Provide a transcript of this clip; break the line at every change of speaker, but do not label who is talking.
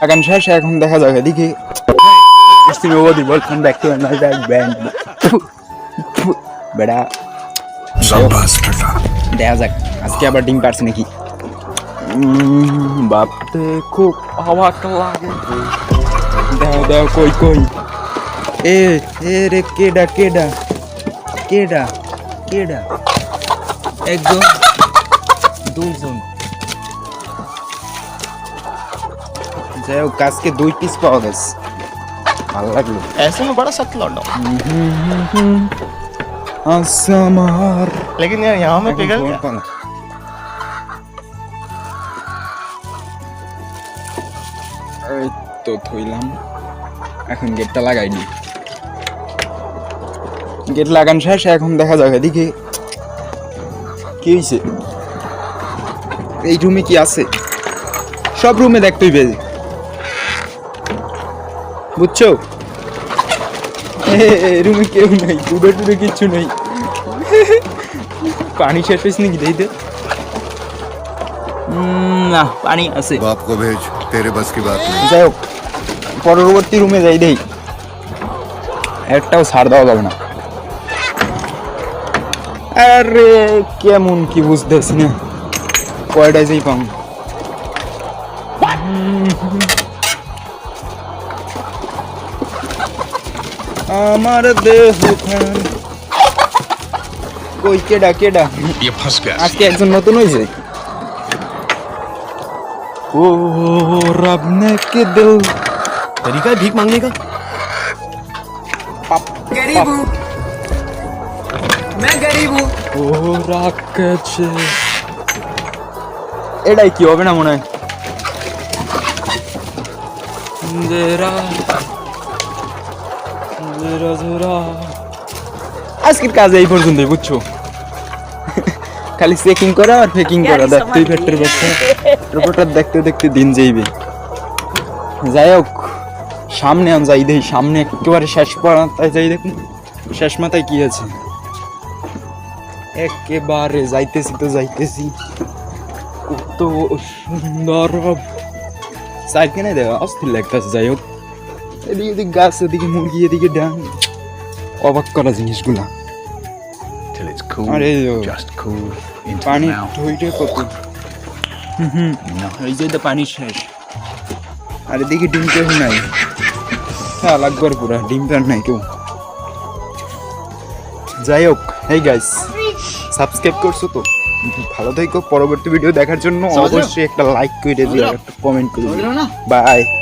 এখন শেষ, এখন দেখা যাবে এদিকে বেড়া দেখা যাক আজকে আবার ডিম পারছে নাকি। ভাবতে খুব অবাক লাগে। দাও দাও কই কই এ রে কেডা কেডা কেডা কেডা একজন দুইজন যাই হোক আজকে 2 পিস পাওয়া গেছে, ভালো লাগলো।
ऐसे में बड़ा सख्त लौंडा
আসমার
लेकिन यार यहाँ में पिघल गया।
এই তো থইলাম, এখন গেটটা লাগাই নি। গেট লাগান শেষ, এখন দেখা যাবে এদিকে কি হয়েছে। এই রুমে কি আছে, সব রুমে দেখতে হইবে, বুঝছো? রুমে কেউ নেই, টুডে টুডে কিচ্ছু নেই। পানি শেষ হয়েছে নাকি দেখতে? না, পানি আছে।
बाप को भेज, तेरे बस की बात नहीं।
যাই হোক পরবর্তী রুমে যাই দেই, একটাও ছাড় দেওয়া যাবে না। আরে কেমন কি বুঝতেছি না, কয়টায় যাই পাম। আমার দেহ কই কেডা কেডা আজকে একজন নতুন হয়েছে। ও रब ने के दिल
तरीका है भीख मांगने का।
गरीब हूँ मैं, गरीब हूँ। ও রাখছে এটাই কি হবে না মনে হয়। জেরা জেরা জেরা আজকের কাজ এই পর্যন্তই, বুঝছো? খালি চেকিং করা আর ফেকিং করা, দেখতেই ফেট্টের ব্যবসা রিপোর্টার দেখতে দেখতে দিন যাইবে। যাই হোক সামনে আন যাই দেখি, সামনে একেবারে শেষ পাতায় যাই, দেখুন শেষ মাথায় কি আছে। একেবারে যাইতেছি তো যাইতেছি, কত সুন্দর সাইকেল দেওয়া অস্থির লাগতেছে। যাই হোক এদিকে এদিকে গাছ, এদিকে মুরগি, এদিকে ডান, অবাক করা জিনিসগুলা।
Till it's cool,
আরে
just cool into
পানি
the mouth.
ঢইটে কত, এই যে পানি শেষ। আর এদিকে ডিম কেউ নাই, হ্যাঁ লাগবার পুরা ডিম প্যান নাই কেউ। যাই হোক এই গাইস সাবস্ক্রাইব করছো তো, ভালো থেকো। পরবর্তী ভিডিও দেখার জন্য অবশ্যই একটা লাইক করে দিও, একটা কমেন্ট করে দিও। বাই।